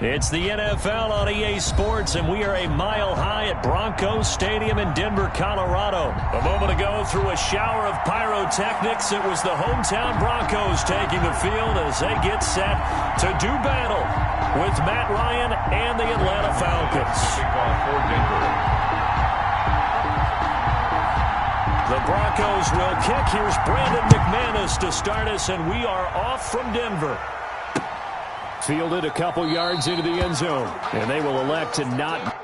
It's the NFL on EA Sports, and we are a mile high at Broncos Stadium in Denver, Colorado. A moment ago, through a shower of pyrotechnics, it was the hometown Broncos taking the field as they get set to do battle with Matt Ryan and the Atlanta Falcons. The Broncos will kick. Here's Brandon McManus to start us, and we are off from Denver. Fielded a couple yards into the end zone, and they will elect to not.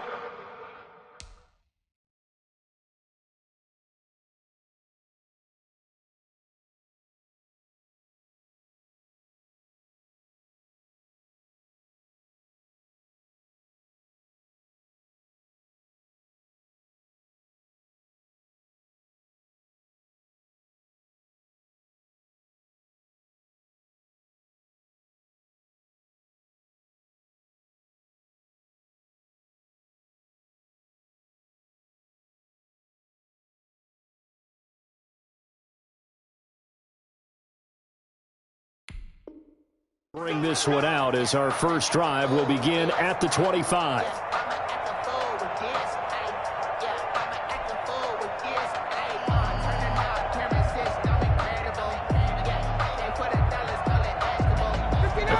Bring this one out as our first drive will begin at the 25.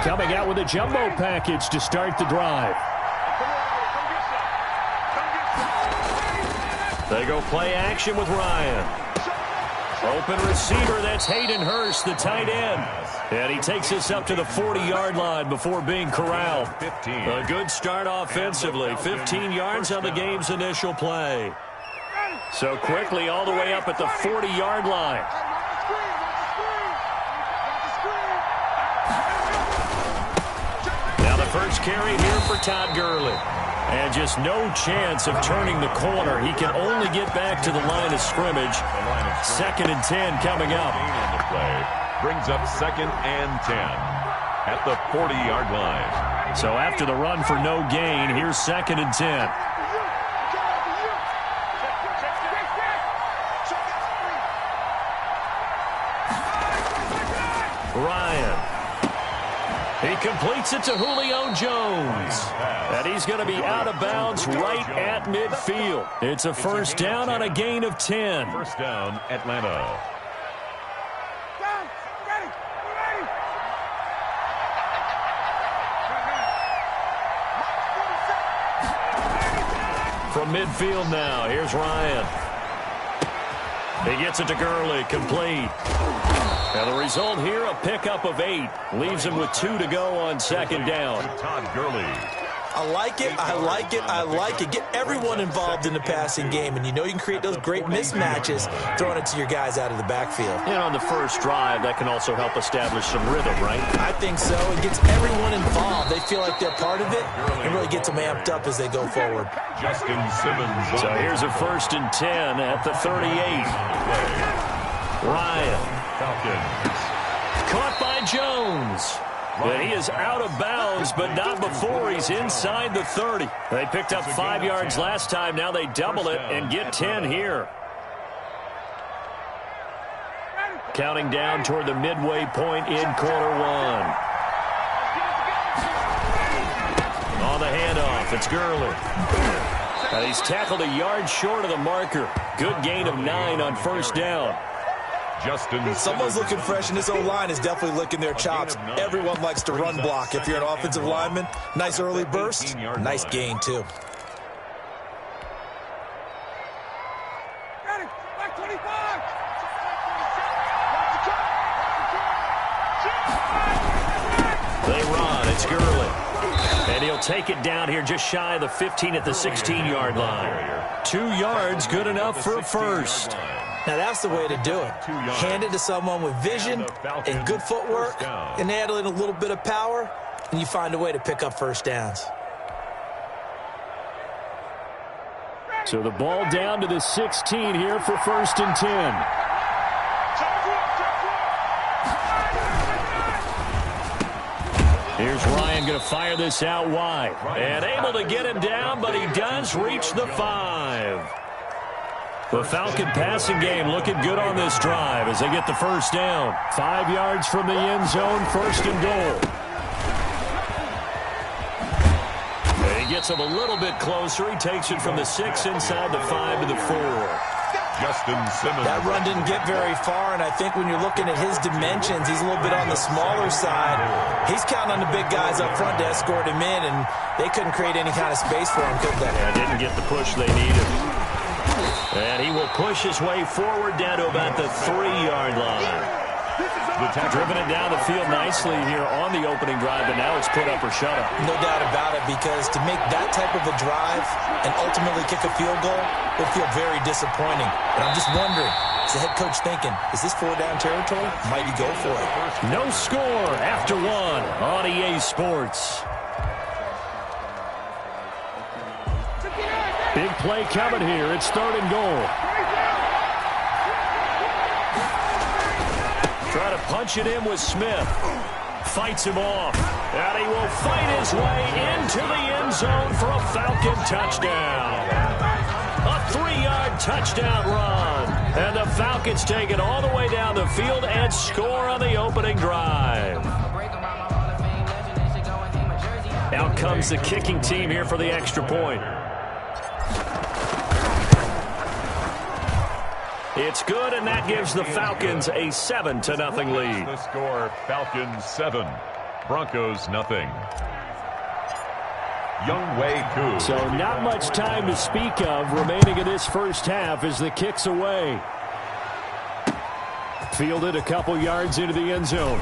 Coming out with a jumbo package to start the drive. They go play action with Ryan. Open receiver, that's Hayden Hurst, the tight end. And he takes us up to the 40-yard line before being corralled. A good start offensively. 15 yards on the game's initial play. So quickly all the way up at the 40-yard line. Now the first carry here for Todd Gurley. And just no chance of turning the corner. He can only get back to the line of scrimmage. 2nd and 10 coming up. Brings up 2nd and 10 at the 40-yard line. So after the run for no gain, here's 2nd and 10. Ryan. He completes it to Julio Jones. And he's going to be out of bounds right at midfield. It's a first down on a gain of 10. First down, Atlanta. From midfield now, here's Ryan. He gets it to Gurley, complete. Now the result here, a pickup of 8. Leaves him with 2 to go on 2nd down. Todd Gurley. I like it, I like it, I like it. Get everyone involved in the passing game, and you know you can create those great mismatches throwing it to your guys out of the backfield. And on the first drive, that can also help establish some rhythm, right? I think so. It gets everyone involved. They feel like they're part of it and really gets them amped up as they go forward. Justin Simmons. So here's a 1st and 10 at the 38. Ryan. Falcons. Caught by Jones. And he is out of bounds, but not before he's inside the 30. They picked up 5 yards last time. Now they double it and get 10 here. Counting down toward the midway point in quarter 1. On the handoff, it's Gurley. And he's tackled a yard short of the marker. Good gain of 9 on first down. Someone's looking fresh, and this O-line is definitely licking their chops. Everyone likes to run block. If you're an offensive lineman, nice early burst, nice gain, too. They run. It's Gurley. And he'll take it down here just shy of the 15 at the 16-yard line. 2 yards, good enough for a first. Now, that's the way to do it. Hand it to someone with vision and good footwork, and add in a little bit of power, and you find a way to pick up first downs. So the ball down to the 16 here for 1st and 10. Here's Ryan going to fire this out wide. And able to get him down, but he does reach the 5. The Falcon passing game looking good on this drive as they get the first down. 5 yards from the end zone, 1st and goal. He gets him a little bit closer. He takes it from the 6 inside the 5 to the 4. Justin Simmons. That run didn't get very far, and I think when you're looking at his dimensions, he's a little bit on the smaller side. He's counting on the big guys up front to escort him in, and they couldn't create any kind of space for him, could they? Yeah, didn't get the push they needed. And he will push his way forward down to about the 3-yard line. Driven it down the field nicely here on the opening drive, but now it's put up or shut up. No doubt about it, because to make that type of a drive and ultimately kick a field goal would feel very disappointing. And I'm just wondering, is the head coach thinking, is this 4-down territory? Might he go for it? No score after 1 on EA Sports. Big play coming here. It's 3rd and goal. Try to punch it in with Smith. Fights him off. And he will fight his way into the end zone for a Falcon touchdown. A 3-yard touchdown run. And the Falcons take it all the way down the field and score on the opening drive. Out comes the kicking team here for the extra point. It's good, and that gives the Falcons a 7-0 lead. The score, Falcons 7, Broncos nothing. Younghoe Koo. So not much time to speak of remaining in this first half as the kick's away. Fielded a couple yards into the end zone.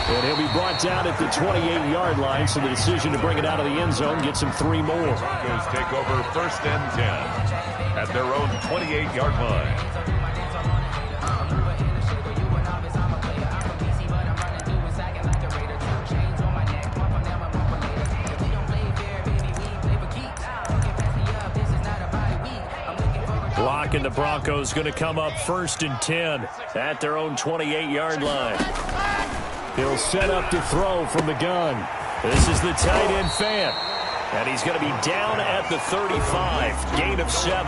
And he'll be brought down at the 28-yard line, so the decision to bring it out of the end zone gets him 3 more. Broncos take over 1st and 10 at their own 28-yard line. Block, and the Broncos going to come up 1st and 10 at their own 28-yard line. He'll set up to throw from the gun. This is the tight end Fant. And he's going to be down at the 35. Gain of 7.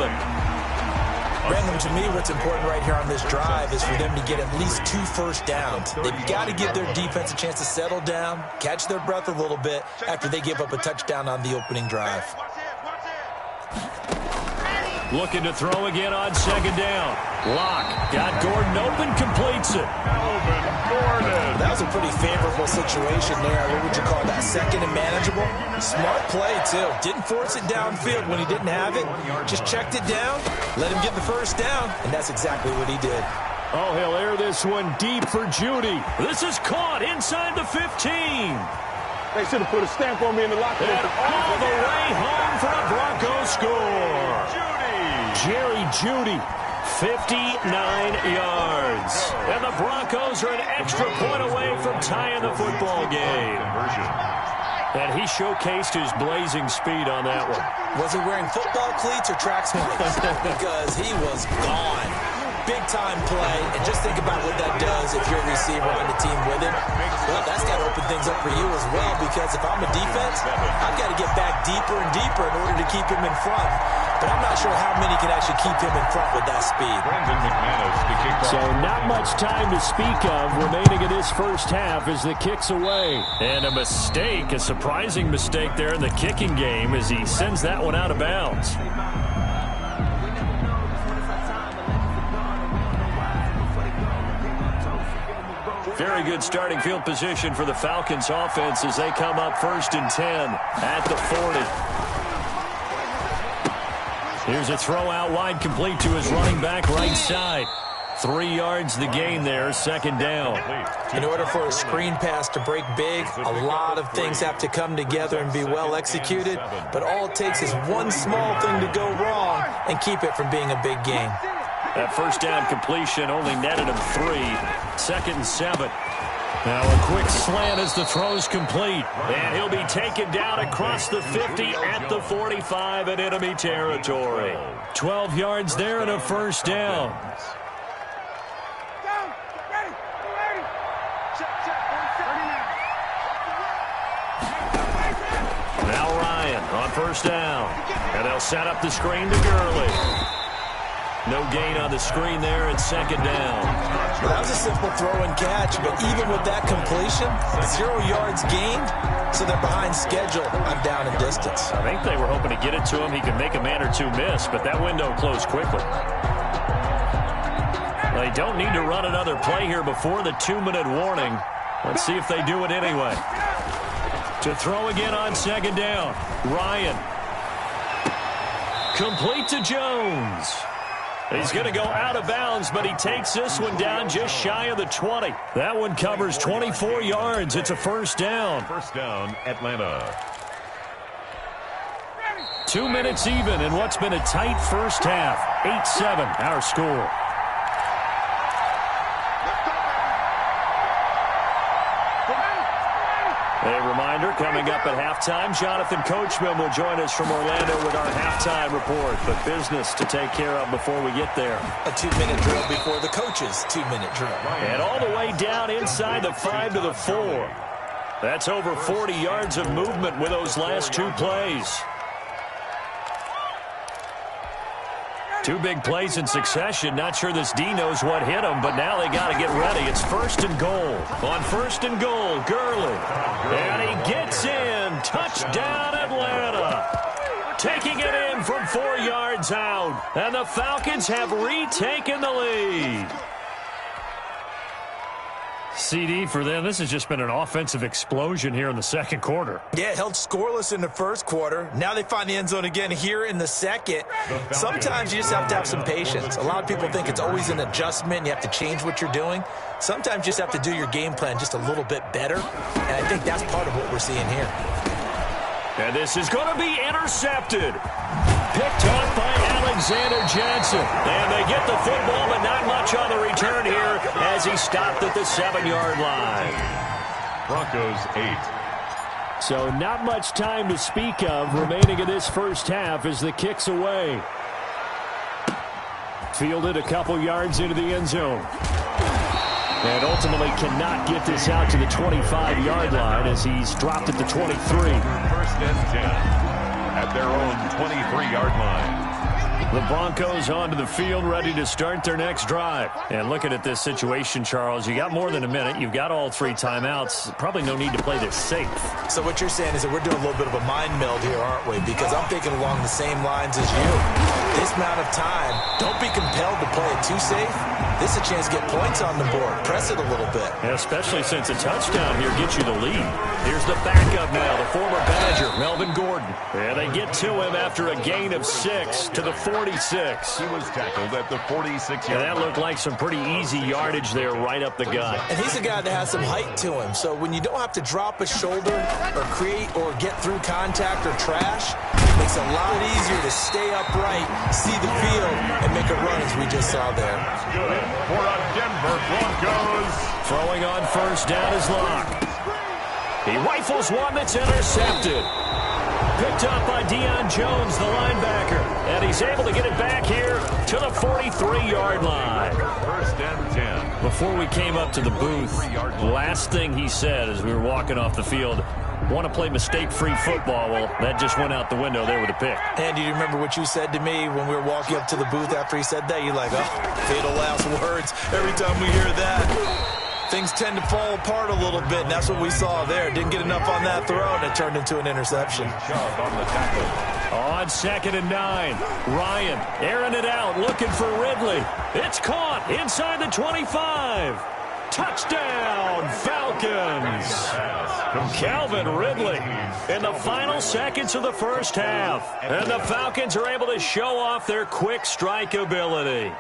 Brandon, to me, what's important right here on this drive is for them to get at least 2 first downs. They've got to give their defense a chance to settle down, catch their breath a little bit after they give up a touchdown on the opening drive. Looking to throw again on 2nd down. Lock. Got Gordon open, completes it. Melvin Gordon. That was a pretty favorable situation there. What would you call that? 2nd and manageable? Smart play, too. Didn't force it downfield when he didn't have it. Just checked it down, let him get the first down, and that's exactly what he did. Oh, he'll air this one deep for Judy. This is caught inside the 15. They should have put a stamp on me in the locker room. And all the way home for a Broncos score. Jerry Judy, 59 yards. And the Broncos are an extra point away from tying the football game. And he showcased his blazing speed on that one. Was he wearing football cleats or track sneakers? Because he was gone. Big-time play, and just think about what that does if you're a receiver on the team with him. Well, that's got to open things up for you as well, because if I'm a defense, I've got to get back deeper and deeper in order to keep him in front. But I'm not sure how many can actually keep him in front with that speed. So not much time to speak of remaining in this first half as the kick's away. And a mistake, a surprising mistake there in the kicking game as he sends that one out of bounds. Very good starting field position for the Falcons offense as they come up 1st and 10 at the 40. Here's a throw out wide, complete to his running back right side. 3 yards the gain there, 2nd down. In order for a screen pass to break big, a lot of things have to come together and be well executed, but all it takes is one small thing to go wrong and keep it from being a big gain. That 1st down completion only netted him 3. 2nd and 7. Now a quick slant as the throw's complete. And he'll be taken down across the 50 at the 45 in enemy territory. 12 yards there and a 1st down. Now Ryan on 1st down. And they'll set up the screen to Gurley. No gain on the screen there at 2nd down. Well, that was a simple throw and catch, but even with that completion, 0 yards gained, so they're behind schedule on down and distance. I think they were hoping to get it to him. He could make a man or two miss, but that window closed quickly. They don't need to run another play here before the 2-minute warning. Let's see if they do it anyway. To throw again on second down. Ryan. Complete to Jones. He's going to go out of bounds, but he takes this one down just shy of the 20. That one covers 24 yards. It's a first down. First down, Atlanta. 2 minutes even in what's been a tight first half. 8-7, our score. A reminder, coming up at halftime, Jonathan Coachman will join us from Orlando with our halftime report. But business to take care of before we get there. A 2-minute drill before the coach's 2-minute drill. And all the way down inside the 5 to the 4. That's over 40 yards of movement with those last two plays. Two big plays in succession. Not sure this D knows what hit him, but now they got to get ready. It's first and goal. On first and goal, Gurley. And he gets in. Touchdown, Atlanta. Taking it in from 4 yards out. And the Falcons have retaken the lead. CD for them. This has just been an offensive explosion here in the second quarter. Yeah, held scoreless in the first quarter. Now they find the end zone again here in the second. Sometimes you just have to have some patience. A lot of people think it's always an adjustment. You have to change what you're doing. Sometimes you just have to do your game plan just a little bit better. And I think that's part of what we're seeing here. And this is going to be intercepted. Picked up by Alexander Johnson. And they get the football, but not much on the return here as he stopped at the 7-yard line. Broncos 8. So not much time to speak of remaining in this first half as the kick's away. Fielded a couple yards into the end zone. And ultimately cannot get this out to the 25-yard line as he's dropped at the 23. First and 10 at their own 23-yard line. The Broncos onto the field, ready to start their next drive. And looking at this situation, Charles, you got more than a minute. You've got all 3 timeouts. Probably no need to play this safe. So what you're saying is that we're doing a little bit of a mind meld here, aren't we? Because I'm thinking along the same lines as you. This amount of time, don't be compelled to play it too safe. This is a chance to get points on the board. Press it a little bit. Yeah, especially since a touchdown here gets you the lead. Here's the backup now, the former Badger, Melvin Gordon. And they get to him after a gain of 6 to the 46. He was tackled at the 46-yard line. And that looked like some pretty easy yardage there right up the gut. And he's a guy that has some height to him. So when you don't have to drop a shoulder or create or get through contact or trash, it makes it a lot easier to stay upright, see the field, and make a run as we just saw there. Good for a Denver Broncos. Throwing on first down is Locke. He rifles one that's intercepted. Picked up by Deion Jones, the linebacker. And he's able to get it back here to the 43-yard line. First and 10. Before we came up to the booth, last thing he said as we were walking off the field, want to play mistake-free football. Well, that just went out the window there with a pick. Andy, do you remember what you said to me when we were walking up to the booth after he said that? You're like, oh, fatal last words. Every time we hear that, things tend to fall apart a little bit, and that's what we saw there. Didn't get enough on that throw, and it turned into an interception. On the tackle. On 2nd and 9, Ryan airing it out, looking for Ridley. It's caught inside the 25. Touchdown, Falcons. Calvin Ridley in the final seconds of the first half. And the Falcons are able to show off their quick strike ability.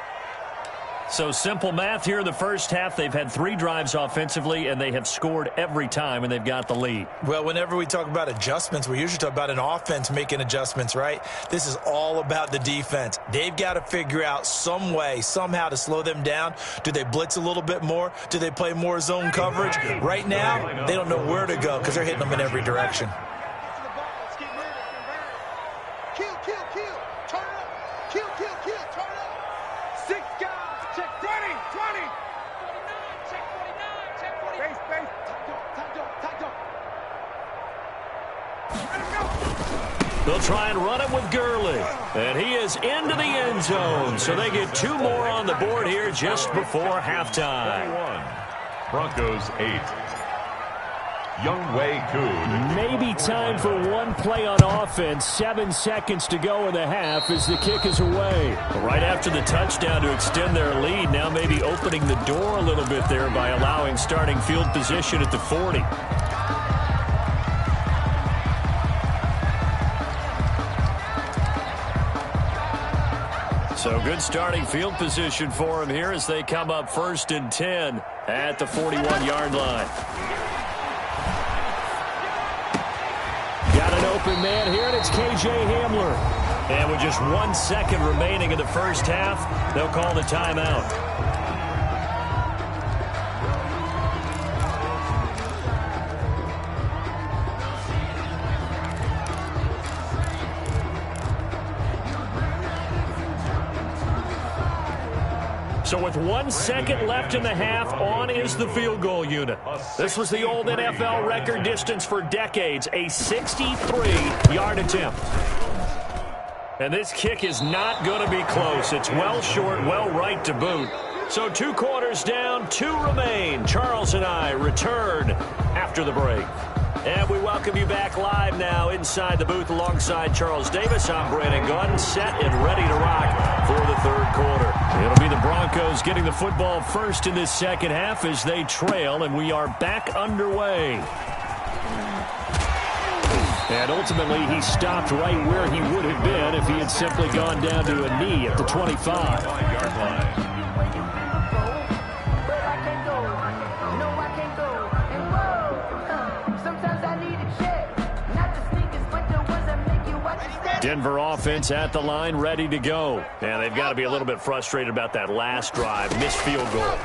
So simple math here in the first half. They've had 3 drives offensively, and they have scored every time, and they've got the lead. Well, whenever we talk about adjustments, we usually talk about an offense making adjustments, right? This is all about the defense. They've got to figure out some way, somehow to slow them down. Do they blitz a little bit more? Do they play more zone coverage? Right now, they don't know where to go because they're hitting them in every direction. They'll try and run it with Gurley. And he is into the end zone. So they get 2 more on the board here just before halftime. 21. Broncos 8. Maybe time for one play on offense. 7 seconds to go in the half as the kick is away. Right after the touchdown to extend their lead, now maybe opening the door a little bit there by allowing starting field position at the 40. So good starting field position for him here as they come up 1st and 10 at the 41-yard line. Got an open man here, and it's K.J. Hamler. And with just 1 second remaining in the first half, they'll call the timeout. So with 1 second left in the half, on is the field goal unit. This was the old NFL record distance for decades, a 63-yard attempt. And this kick is not going to be close. It's well short, well right to boot. So 2 quarters down, 2 remain. Charles and I return after the break. And we welcome you back live now inside the booth alongside Charles Davis. I'm Brandon Gunn, set and ready to rock for the 3rd quarter. It'll be the Broncos getting the football first in this second half as they trail, and we are back underway. And ultimately, he stopped right where he would have been if he had simply gone down to a knee at the 25-yard line. Denver offense at the line, ready to go. And they've got to be a little bit frustrated about that last drive, missed field goal.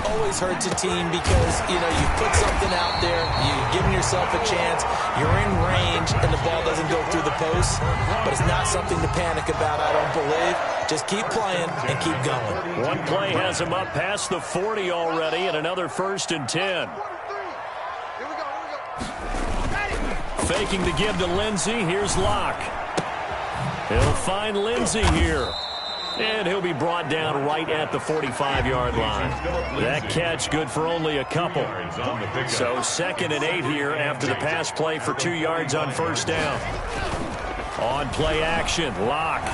Always hurts a team because, you put something out there, you've given yourself a chance, you're in range, and the ball doesn't go through the post. But it's not something to panic about, I don't believe. Just keep playing and keep going. One play has him up past the 40 already, and another 1st and 10. Faking the give to Lindsey. Here's Locke. He'll find Lindsey here. And he'll be brought down right at the 45-yard line. That catch good for only a couple. So 2nd and 8 here after the pass play for 2 yards on 1st down. On play action, Locke.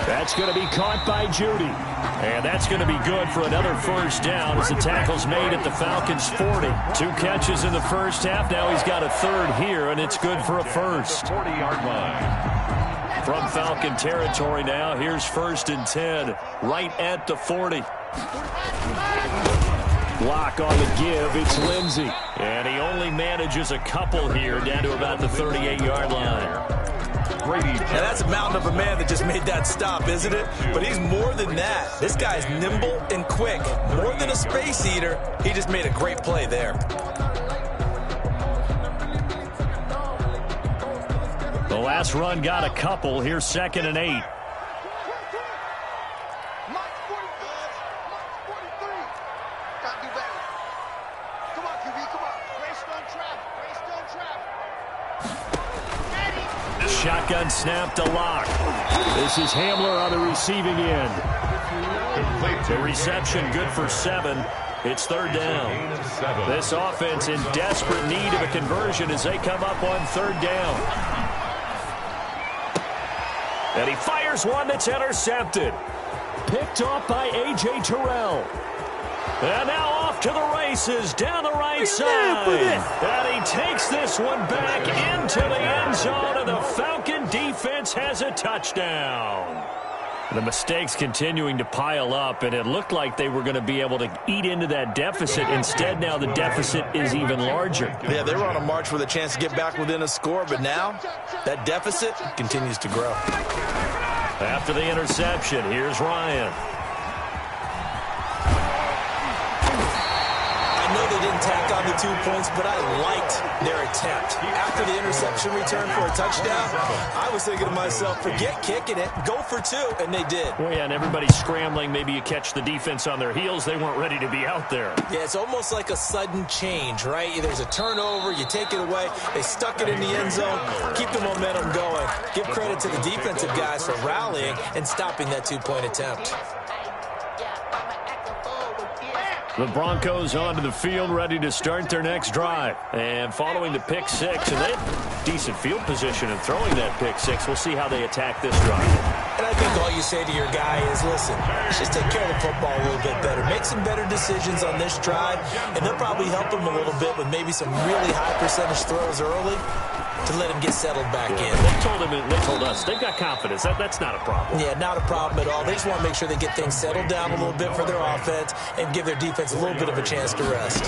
That's going to be caught by Judy. And that's going to be good for another 1st down as the tackle's made at the Falcons' 40. 2 catches in the first half. Now he's got a 3rd here, and it's good for a 1st. 40-yard line. From Falcon territory now, here's 1st and 10, right at the 40. Block on the give, it's Lindsey. And he only manages a couple here down to about the 38-yard line. Now that's a mountain of a man that just made that stop, isn't it? But he's more than that. This guy's nimble and quick. More than a space eater, he just made a great play there. The last run got a couple. Here's 2nd and 8. Shotgun snap to Locke. This is Hamler on the receiving end. The reception good for 7. It's 3rd down. This offense in desperate need of a conversion as they come up on 3rd down. And he fires one that's intercepted. Picked off by A.J. Terrell. And now off to the races down the right side. And he takes this one back into the end zone, and the Falcon defense has a touchdown. The mistakes continuing to pile up, and it looked like they were going to be able to eat into that deficit. Instead, now the deficit is even larger. Yeah, they were on a march with a chance to get back within a score, but now that deficit continues to grow. After the interception, here's Ryan. I know they didn't tack on the 2 points, but I liked their attempt. After the interception return for a touchdown, I was thinking to myself, forget kicking it, go for 2, and they did. Well, yeah, and everybody's scrambling. Maybe you catch the defense on their heels. They weren't ready to be out there. Yeah, it's almost like a sudden change, right? There's a turnover, you take it away, they stuck it in the end zone, keep the momentum going. Give credit to the defensive guys for rallying and stopping that 2-point attempt. The Broncos onto the field, ready to start their next drive. And following the pick six, and they have decent field position in throwing that pick six. We'll see how they attack this drive. And I think all you say to your guy is, listen, let's just take care of the football a little bit better. Make some better decisions on this drive, and they'll probably help him a little bit with maybe some really high percentage throws early to let him get settled back in. They told us they've got confidence. That's not a problem. Yeah, not a problem at all. They just want to make sure they get things settled down a little bit for their offense and give their defense a little bit of a chance to rest.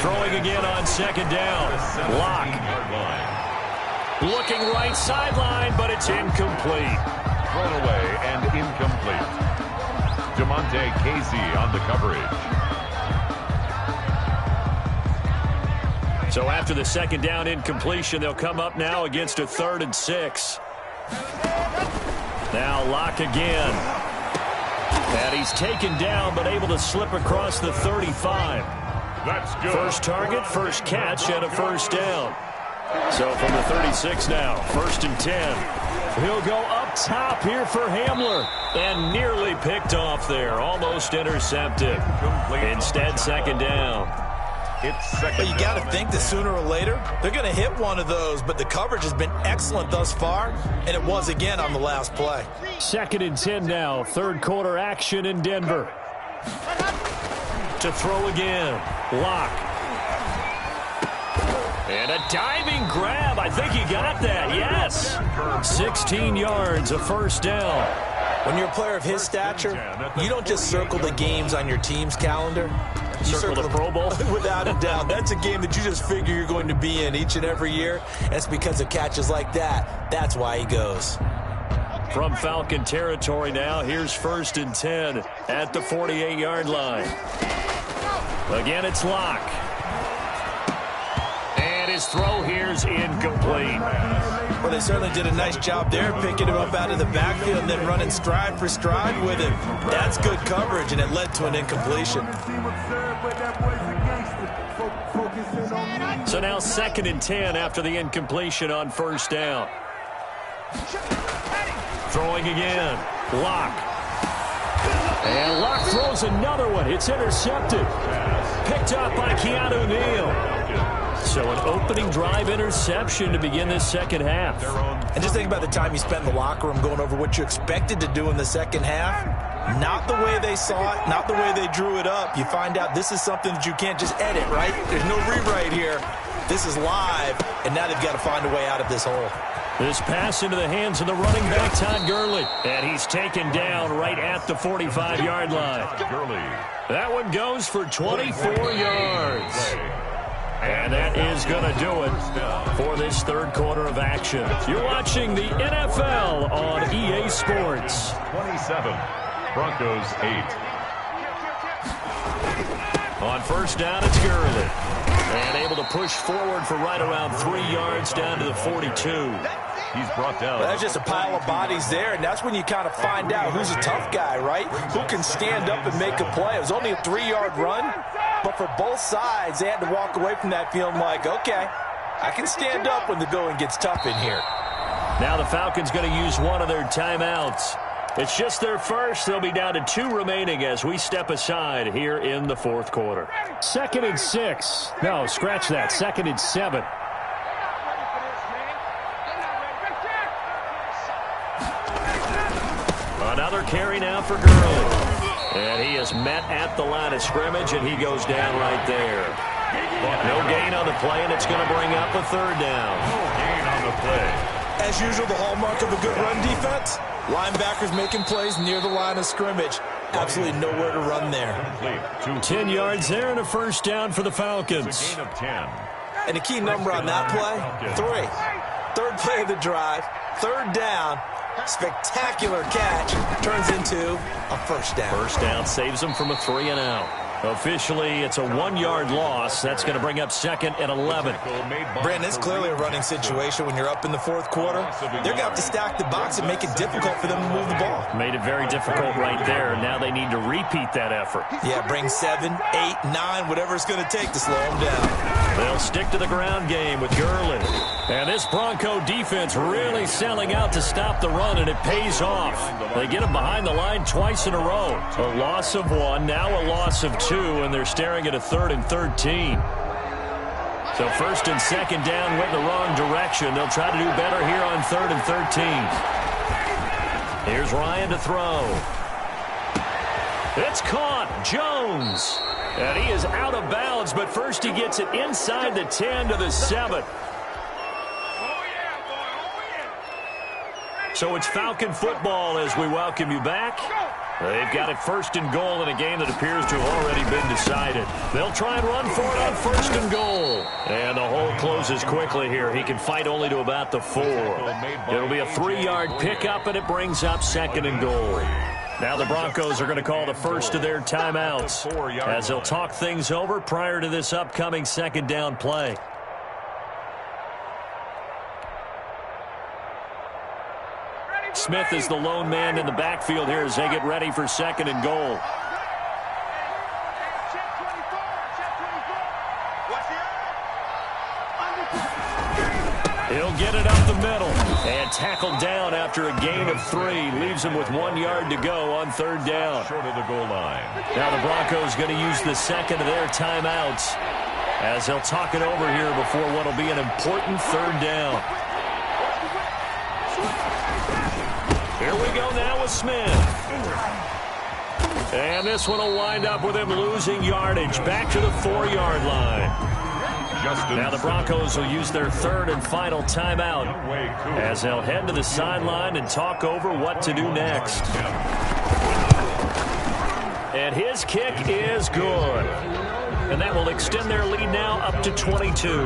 Throwing again on second down. Lock. Looking right sideline, but it's incomplete. Thrown away and incomplete. Jamonte Casey on the coverage. So after the second down incompletion, they'll come up now against a 3rd and 6. Now Lock again. And he's taken down, but able to slip across the 35. That's good. First target, first catch, and a first down. So from the 36 now, 1st and 10. He'll go up top here for Hamler. And nearly picked off there. Almost intercepted. Instead, second down. It's second. But you got to think that sooner or later, they're going to hit one of those. But the coverage has been excellent thus far, and it was again on the last play. 2nd and 10 now. 3rd quarter action in Denver. To throw again. Lock. And a diving grab. I think he got that. Yes. 16 yards, a first down. When you're a player of his stature, you don't just circle the games on your team's calendar. You circle the Pro Bowl? Without a doubt. That's a game that you just figure you're going to be in each and every year. And it's because of catches like that. That's why he goes. From Falcon territory now, here's 1st and 10 at the 48-yard line. Again, it's Lock. And his throw here's incomplete. Well, they certainly did a nice job there, picking him up out of the backfield and then running stride for stride with him. That's good coverage, and it led to an incompletion. So now 2nd and 10 after the incompletion on first down. Throwing again. Lock. And Lock throws another one. It's intercepted. Picked up by Keanu Neal. So an opening drive interception to begin this second half. And just think about the time you spent in the locker room going over what you expected to do in the second half. Not the way they saw it, not the way they drew it up. You find out this is something that you can't just edit, right? There's no rewrite here. This is live, and now they've got to find a way out of this hole. This pass into the hands of the running back, Todd Gurley. And he's taken down right at the 45-yard line. That one goes for 24 yards. And that is going to do it for this 3rd quarter of action. You're watching the NFL on EA Sports. 27, Broncos 8. On first down, it's Gurley. And able to push forward for right around 3 yards down to the 42. He's brought down. That's just a pile of bodies there, and that's when you kind of find out who's a tough guy, right? Who can stand up and make a play. It was only a 3-yard run, but for both sides, they had to walk away from that feeling like, okay, I can stand up when the going gets tough in here. Now the Falcons going to use one of their timeouts. It's just their first. They'll be down to 2 remaining as we step aside here in the 4th quarter. 2nd and 6. No, scratch that. 2nd and 7. Another carry now for Gurley. And he is met at the line of scrimmage, and he goes down right there. No gain on the play, and it's going to bring up a 3rd down. No gain on the play. As usual, the hallmark of a good run defense, linebackers making plays near the line of scrimmage. Absolutely nowhere to run there. 10 yards there and a first down for the Falcons. It's a gain of 10. And the key number on that play, 3. 3rd play of the drive, 3rd down. Spectacular catch turns into a first down. First down saves them from a 3 and out. Officially, it's a 1-yard loss. That's going to bring up 2nd and 11. Brandon, it's clearly a running situation when you're up in the 4th quarter. They're going to have to stack the box and make it difficult for them to move the ball. Made it very difficult right there. Now they need to repeat that effort. Yeah, bring 7, 8, 9, whatever it's going to take to slow them down. They'll stick to the ground game with Gurley. And this Bronco defense really selling out to stop the run, and it pays off. They get him behind the line twice in a row. A loss of 1, now a loss of 2, and they're staring at a 3rd and 13. So 1st and 2nd down went the wrong direction. They'll try to do better here on 3rd and 13. Here's Ryan to throw. It's caught. Jones. And he is out of bounds, but first he gets it inside the 10 to the 7. So it's Falcon football as we welcome you back. They've got it 1st and goal in a game that appears to have already been decided. They'll try and run for it on 1st and goal. And the hole closes quickly here. He can fight only to about the 4. It'll be a 3-yard pickup, and it brings up 2nd and goal. Now the Broncos are going to call the first of their timeouts as they'll talk things over prior to this upcoming 2nd down play. Smith is the lone man in the backfield here as they get ready for 2nd and goal. He'll get it up the middle and tackled down after a gain of 3. Leaves him with 1 yard to go on 3rd down. Short of the goal line. Now the Broncos going to use the 2nd of their timeouts as they'll talk it over here before what will be an important 3rd down. Here we go now with Smith. And this one will wind up with him losing yardage back to the 4-yard line. Now the Broncos will use their 3rd and final timeout as they'll head to the sideline and talk over what to do next. And his kick is good. And that will extend their lead now up to 22.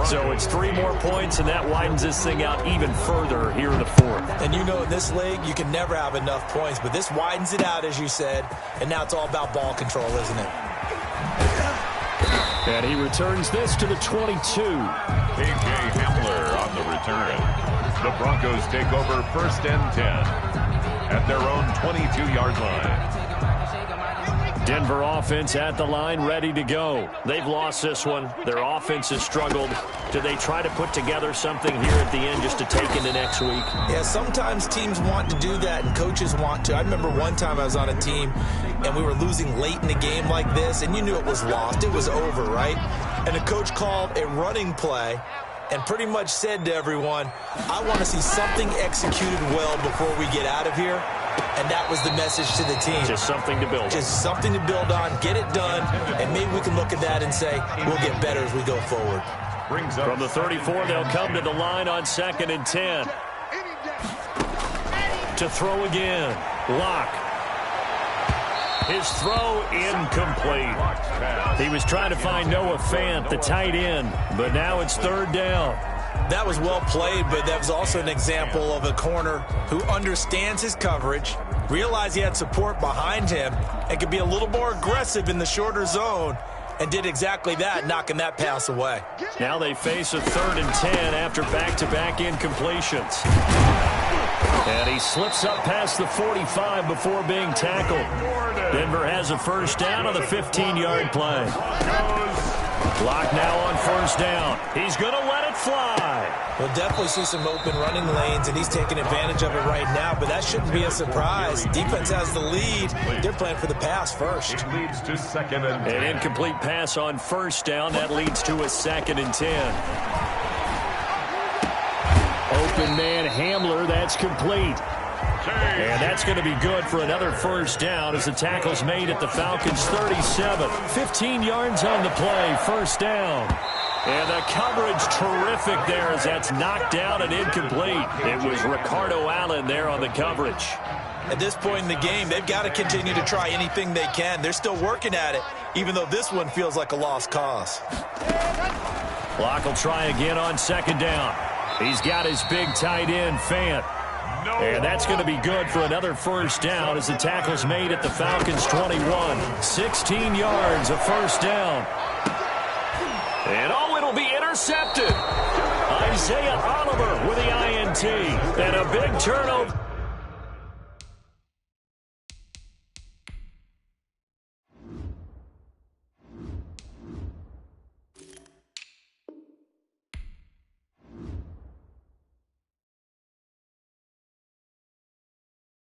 So it's 3 more points, and that widens this thing out even further here in the 4th. And you know in this league, you can never have enough points, but this widens it out, as you said, and now it's all about ball control, isn't it? And he returns this to the 22. KJ Hamler on the return. The Broncos take over 1st and 10 at their own 22-yard line. Denver offense at the line, ready to go. They've lost this one. Their offense has struggled. Do they try to put together something here at the end just to take into next week? Yeah, sometimes teams want to do that, and coaches want to. I remember one time I was on a team, and we were losing late in a game like this, and you knew it was lost. It was over, right? And the coach called a running play and pretty much said to everyone, I want to see something executed well before we get out of here. And that was the message to the team. Just something to build on. Just something to build on, get it done, and maybe we can look at that and say, we'll get better as we go forward. From the 34, they'll come to the line on 2nd and 10. To throw again. Lock. His throw incomplete. He was trying to find Noah Fant, the tight end, but now it's 3rd down. That was well played, but that was also an example of a corner who understands his coverage, realized he had support behind him, and could be a little more aggressive in the shorter zone, and did exactly that, knocking that pass away. Now they face a 3rd and 10 after back-to-back incompletions. And he slips up past the 45 before being tackled. Denver has a 1st down on the 15-yard play. Clock now on 1st down. He's going to let it fly. We'll definitely see some open running lanes, and he's taking advantage of it right now, but that shouldn't be a surprise. Defense has the lead. They're playing for the pass first. It leads to 2nd and 10. An incomplete pass on 1st down. That leads to a 2nd and 10. Open man Hamler, that's complete. And that's going to be good for another 1st down as the tackle's made at the Falcons' 37. 15 yards on the play, 1st down. And the coverage terrific there as that's knocked down and incomplete. It was Ricardo Allen there on the coverage. At this point in the game, they've got to continue to try anything they can. They're still working at it, even though this one feels like a lost cause. Clock will try again on 2nd down. He's got his big tight end, Fant. And that's going to be good for another 1st down as the tackle's made at the Falcons' 21. 16 yards, a 1st down. And it'll be intercepted. Isaiah Oliver with the INT. And a big turnover.